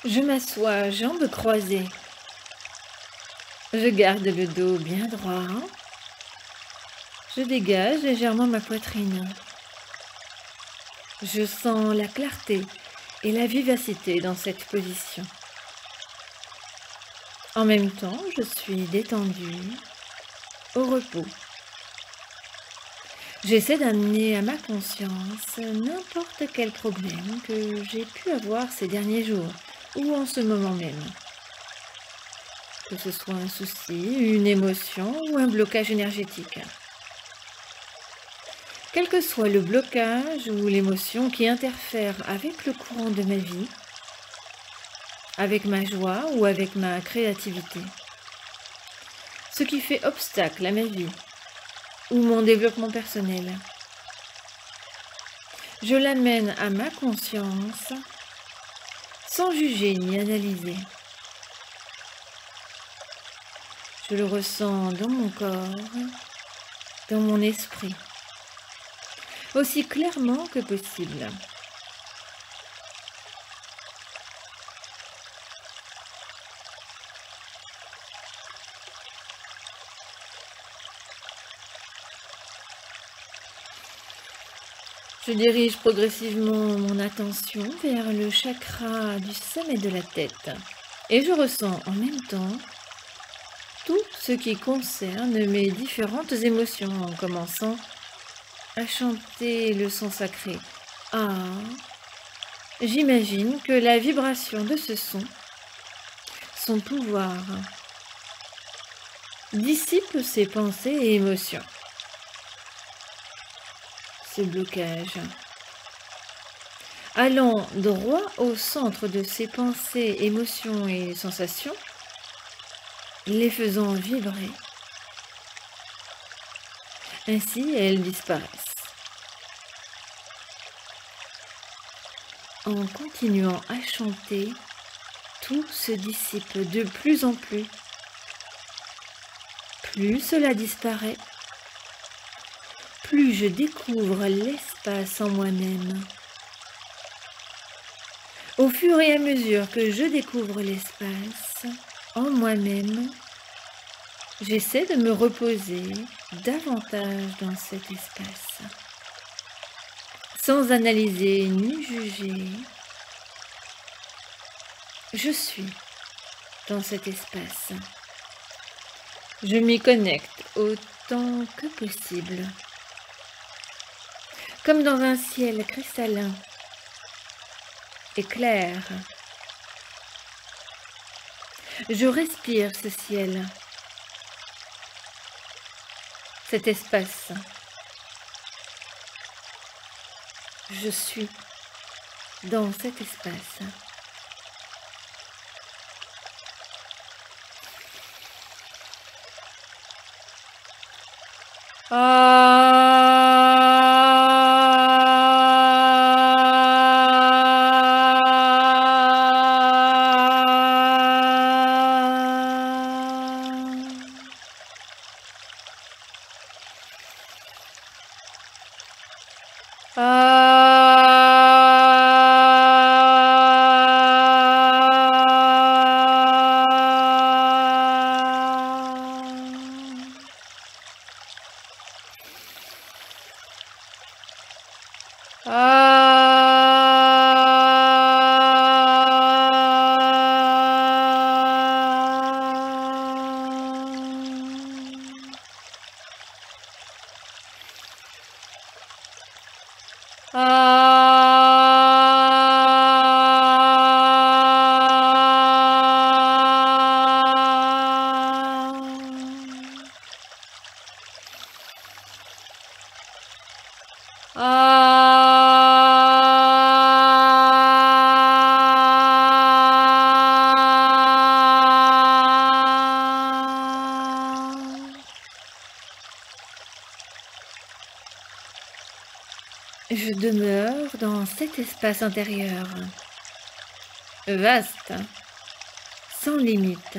Je m'assois, jambes croisées. Je garde le dos bien droit. Je dégage légèrement ma poitrine. Je sens la clarté et la vivacité dans cette position. En même temps, je suis détendue, au repos. J'essaie d'amener à ma conscience n'importe quel problème que j'ai pu avoir ces derniers jours ou en ce moment même. Que ce soit un souci, une émotion ou un blocage énergétique. Quel que soit le blocage ou l'émotion qui interfère avec le courant de ma vie, avec ma joie ou avec ma créativité, ce qui fait obstacle à ma vie ou mon développement personnel, je l'amène à ma conscience sans juger ni analyser. Je le ressens dans mon corps, dans mon esprit, aussi clairement que possible. Je dirige progressivement mon attention vers le chakra du sommet de la tête et je ressens en même temps tout ce qui concerne mes différentes émotions en commençant à chanter le son sacré. Ah, j'imagine que la vibration de ce son pouvoir, dissipe ses pensées et émotions. Ce blocage. Allant droit au centre de ces pensées, émotions et sensations, les faisant vibrer. Ainsi, elles disparaissent. En continuant à chanter, tout se dissipe de plus en plus. Plus cela disparaît, plus je découvre l'espace en moi-même. Au fur et à mesure que je découvre l'espace en moi-même, j'essaie de me reposer davantage dans cet espace, sans analyser ni juger. Je suis dans cet espace. Je m'y connecte autant que possible, comme dans un ciel cristallin et clair. Je respire ce ciel, cet espace. Je suis dans cet espace. Je demeure dans cet espace intérieur, vaste, sans limite.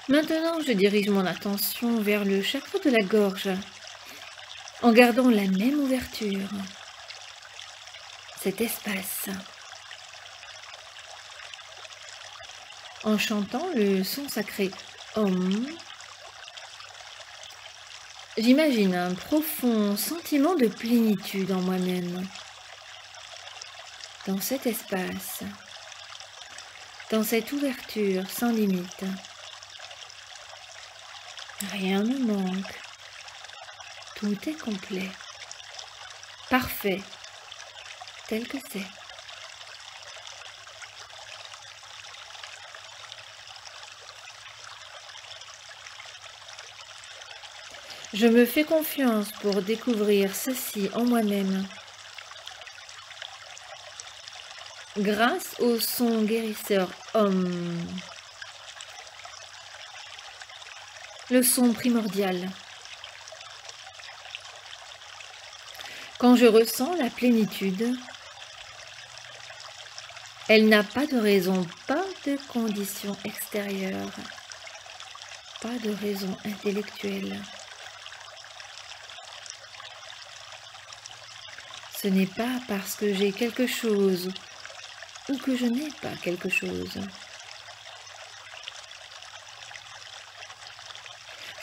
Maintenant, je dirige mon attention vers le chakra de la gorge, en gardant la même ouverture, cet espace, en chantant le son sacré Om. J'imagine un profond sentiment de plénitude en moi-même, dans cet espace, dans cette ouverture sans limite. Rien ne manque, tout est complet, parfait, tel que c'est. Je me fais confiance pour découvrir ceci en moi-même. Grâce au son guérisseur Om, le son primordial. Quand je ressens la plénitude, elle n'a pas de raison, pas de condition extérieure, pas de raison intellectuelle. Ce n'est pas parce que j'ai quelque chose ou que je n'ai pas quelque chose.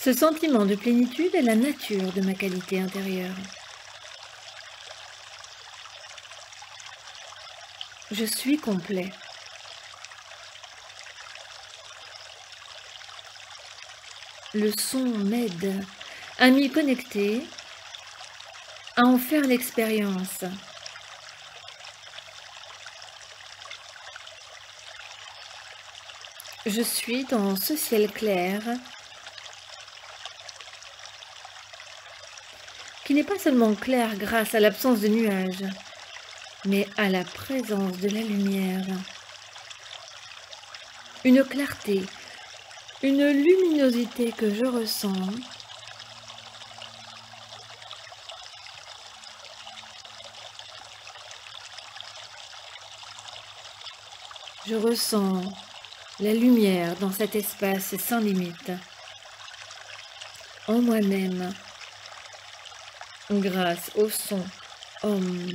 Ce sentiment de plénitude est la nature de ma qualité intérieure. Je suis complet. Le son m'aide à m'y connecter, à en faire l'expérience. Je suis dans ce ciel clair qui n'est pas seulement clair grâce à l'absence de nuages, mais à la présence de la lumière. Une clarté, une luminosité que je ressens. Je ressens la lumière dans cet espace sans limite, en moi-même, grâce au son Om.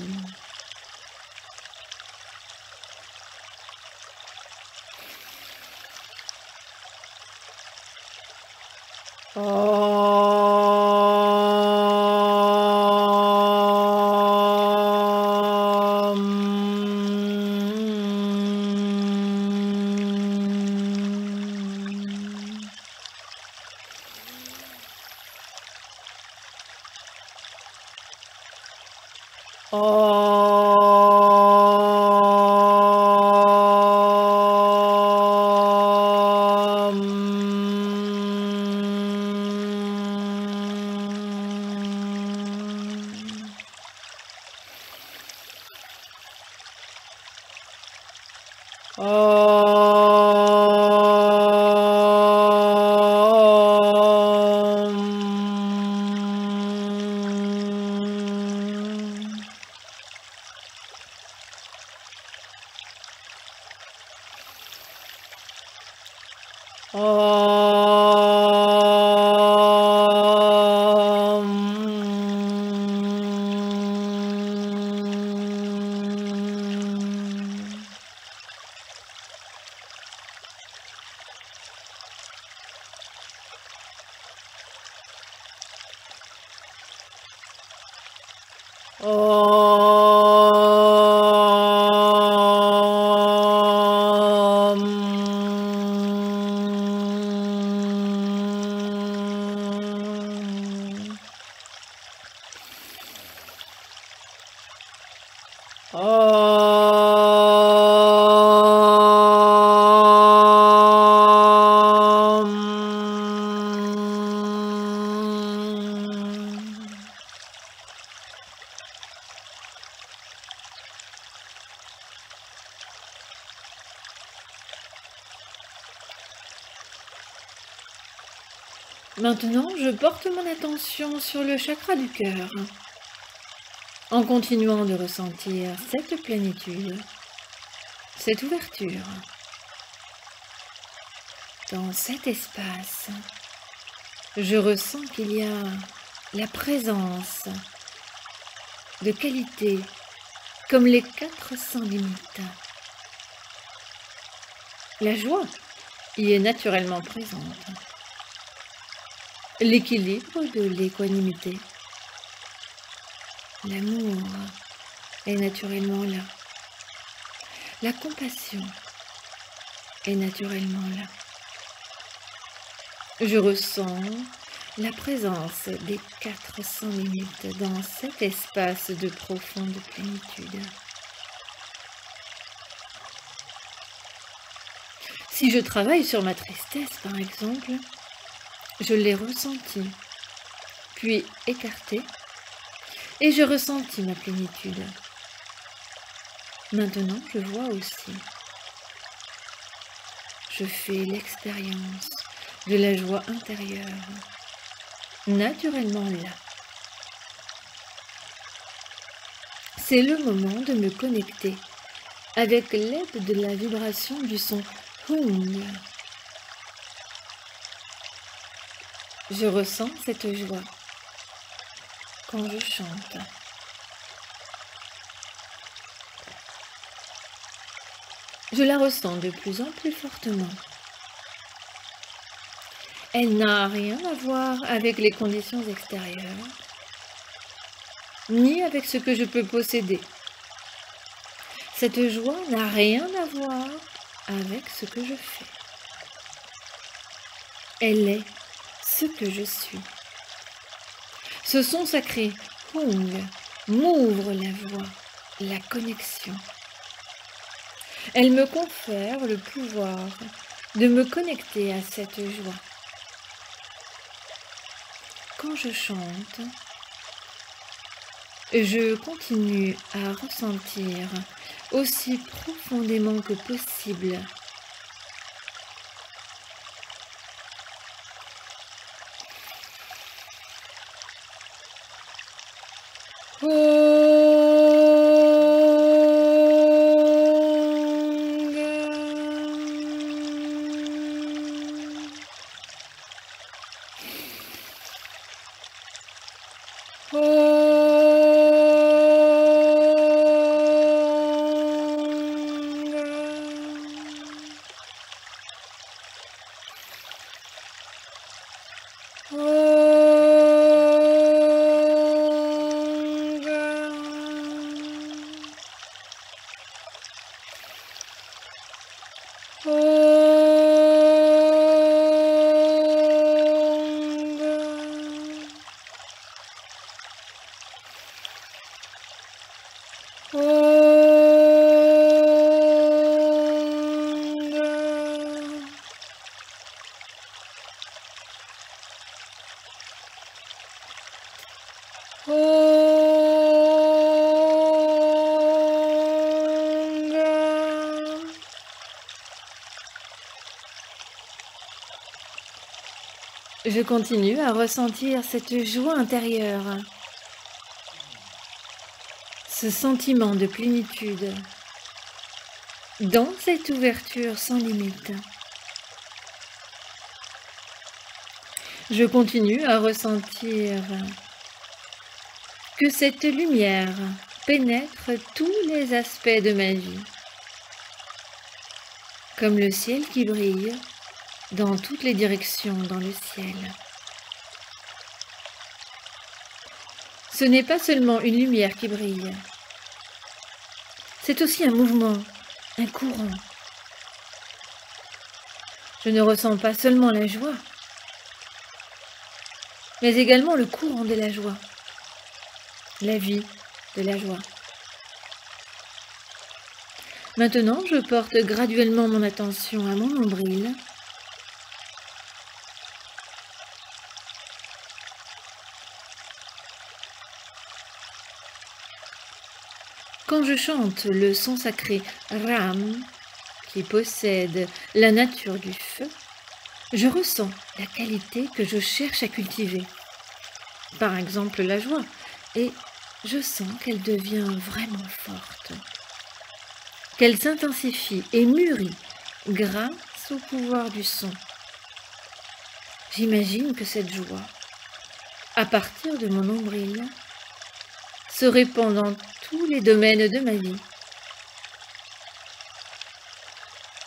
Maintenant, je porte mon attention sur le chakra du cœur, en continuant de ressentir cette plénitude, cette ouverture. Dans cet espace, je ressens qu'il y a la présence de qualités comme les 400 limites. La joie y est naturellement présente. L'équilibre de l'équanimité. L'amour est naturellement là. La compassion est naturellement là. Je ressens la présence des 400 limites dans cet espace de profonde plénitude. Si je travaille sur ma tristesse, par exemple, je l'ai ressentie, puis écartée, et je ressentis ma plénitude. Maintenant, je vois aussi. Je fais l'expérience de la joie intérieure, naturellement là. C'est le moment de me connecter avec l'aide de la vibration du son Hung. Je ressens cette joie quand je chante. Je la ressens de plus en plus fortement. Elle n'a rien à voir avec les conditions extérieures, ni avec ce que je peux posséder. Cette joie n'a rien à voir avec ce que je fais. Elle est ce que je suis. Ce son sacré, Hung, m'ouvre la voie, la connexion. Elle me confère le pouvoir de me connecter à cette joie. Quand je chante, je continue à ressentir aussi profondément que possible Je continue à ressentir cette joie intérieure, ce sentiment de plénitude, dans cette ouverture sans limite. Je continue à ressentir que cette lumière pénètre tous les aspects de ma vie, comme le ciel qui brille dans toutes les directions dans le ciel. Ce n'est pas seulement une lumière qui brille, c'est aussi un mouvement, un courant. Je ne ressens pas seulement la joie, mais également le courant de la joie, la vie de la joie. Maintenant, je porte graduellement mon attention à mon nombril. Quand je chante le son sacré Ram, qui possède la nature du feu, je ressens la qualité que je cherche à cultiver. Par exemple, la joie, et je sens qu'elle devient vraiment forte, qu'elle s'intensifie et mûrit grâce au pouvoir du son. J'imagine que cette joie, à partir de mon nombril, se répand dans tous les domaines de ma vie.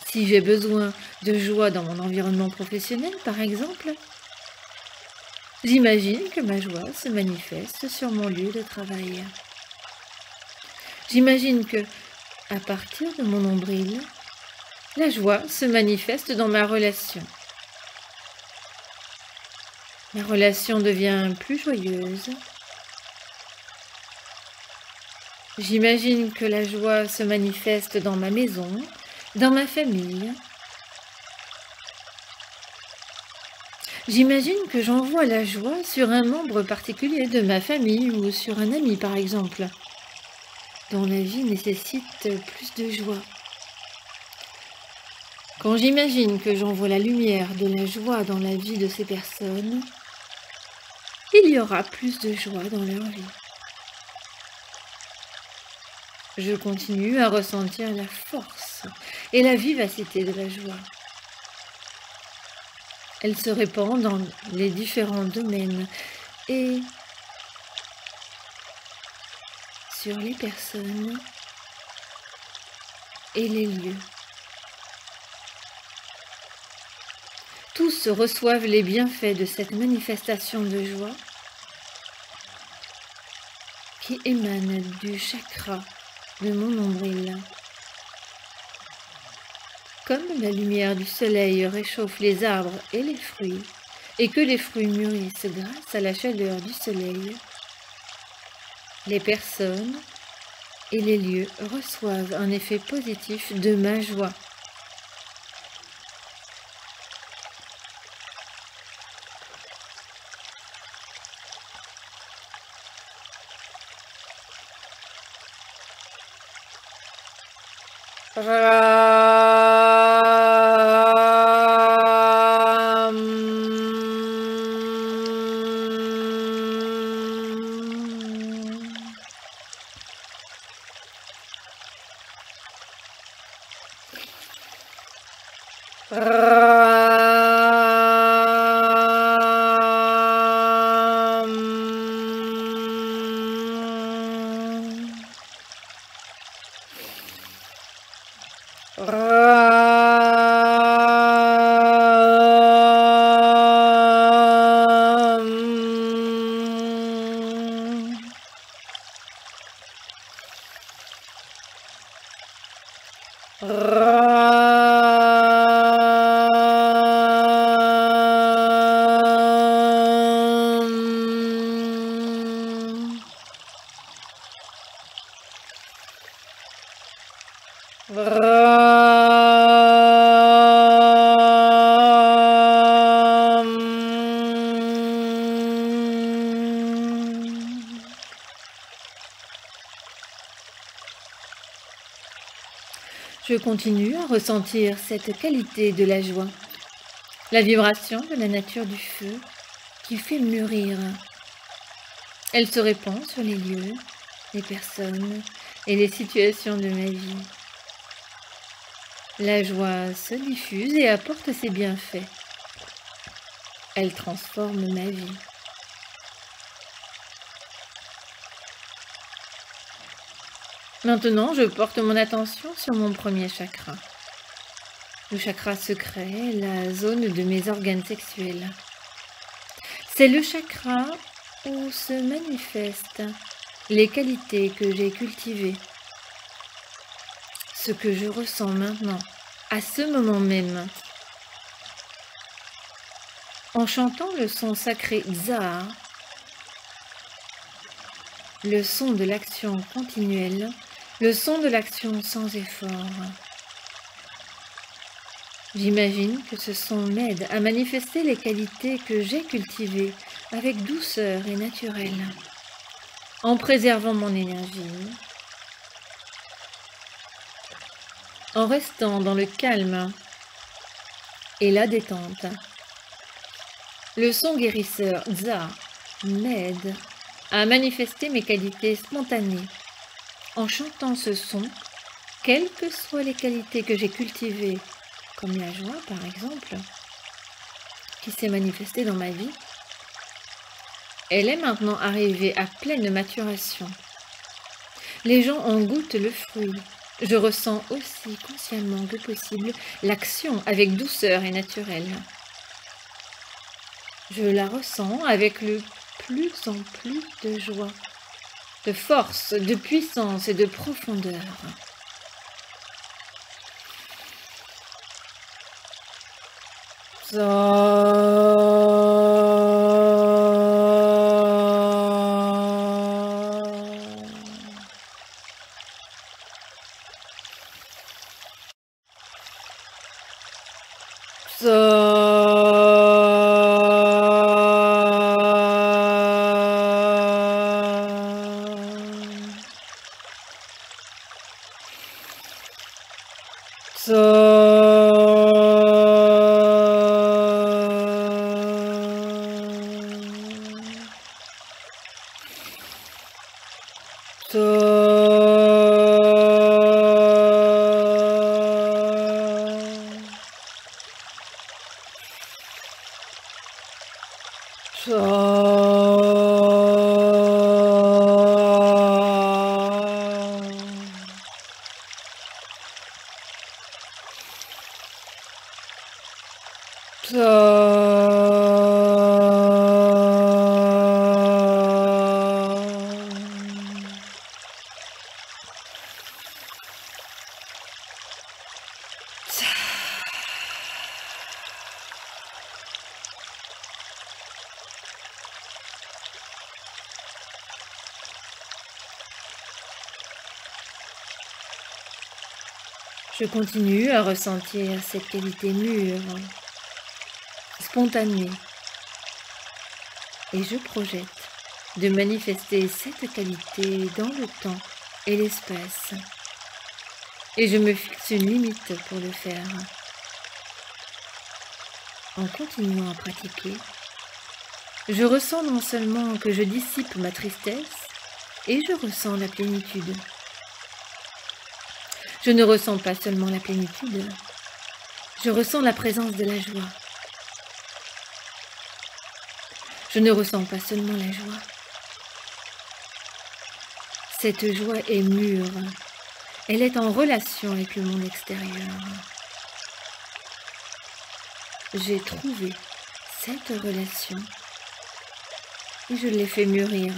Si j'ai besoin de joie dans mon environnement professionnel, par exemple, j'imagine que ma joie se manifeste sur mon lieu de travail. J'imagine que, à partir de mon nombril, la joie se manifeste dans ma relation. Ma relation devient plus joyeuse. J'imagine que la joie se manifeste dans ma maison, dans ma famille. J'imagine que j'envoie la joie sur un membre particulier de ma famille ou sur un ami, par exemple, dont la vie nécessite plus de joie. Quand j'imagine que j'envoie la lumière de la joie dans la vie de ces personnes, il y aura plus de joie dans leur vie. Je continue à ressentir la force et la vivacité de la joie. Elle se répand dans les différents domaines et sur les personnes et les lieux. Tous reçoivent les bienfaits de cette manifestation de joie qui émane du chakra de mon nombril. Comme la lumière du soleil réchauffe les arbres et les fruits, et que les fruits mûrissent grâce à la chaleur du soleil, les personnes et les lieux reçoivent un effet positif de ma joie. Je continue à ressentir cette qualité de la joie, la vibration de la nature du feu qui fait mûrir. Elle se répand sur les lieux, les personnes et les situations de ma vie. La joie se diffuse et apporte ses bienfaits. Elle transforme ma vie. Maintenant, je porte mon attention sur mon premier chakra. Le chakra secret, la zone de mes organes sexuels. C'est le chakra où se manifestent les qualités que j'ai cultivées. Ce que je ressens maintenant, à ce moment même. En chantant le son sacré Za, le son de l'action continuelle, le son de l'action sans effort. J'imagine que ce son m'aide à manifester les qualités que j'ai cultivées avec douceur et naturel, en préservant mon énergie, en restant dans le calme et la détente. Le son guérisseur Za m'aide à manifester mes qualités spontanées. En chantant ce son, quelles que soient les qualités que j'ai cultivées, comme la joie par exemple, qui s'est manifestée dans ma vie, elle est maintenant arrivée à pleine maturation. Les gens en goûtent le fruit. Je ressens aussi consciemment que possible l'action avec douceur et naturelle. Je la ressens avec le plus en plus de joie, de force, de puissance et de profondeur. Je continue à ressentir cette qualité mûre, spontanée, et je projette de manifester cette qualité dans le temps et l'espace. Et je me fixe une limite pour le faire. En continuant à pratiquer, je ressens non seulement que je dissipe ma tristesse, et je ressens la plénitude. Je ne ressens pas seulement la plénitude, je ressens la présence de la joie. Je ne ressens pas seulement la joie. Cette joie est mûre, elle est en relation avec le monde extérieur. J'ai trouvé cette relation et je l'ai fait mûrir.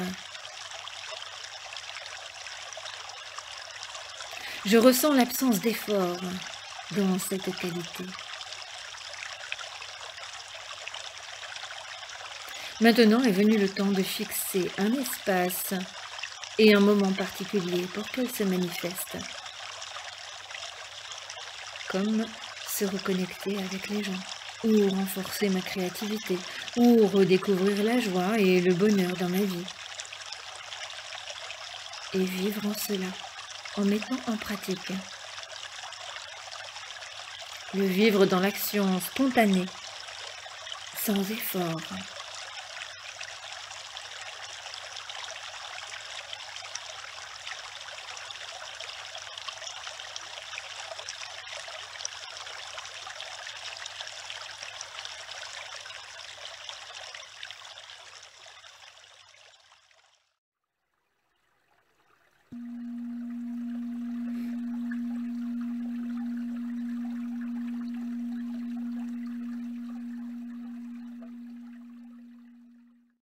Je ressens l'absence d'effort dans cette qualité. Maintenant est venu le temps de fixer un espace et un moment particulier pour qu'elle se manifeste. Comme se reconnecter avec les gens, ou renforcer ma créativité, ou redécouvrir la joie et le bonheur dans ma vie. Et vivre en cela, en mettant en pratique. Le vivre dans l'action spontanée, sans effort.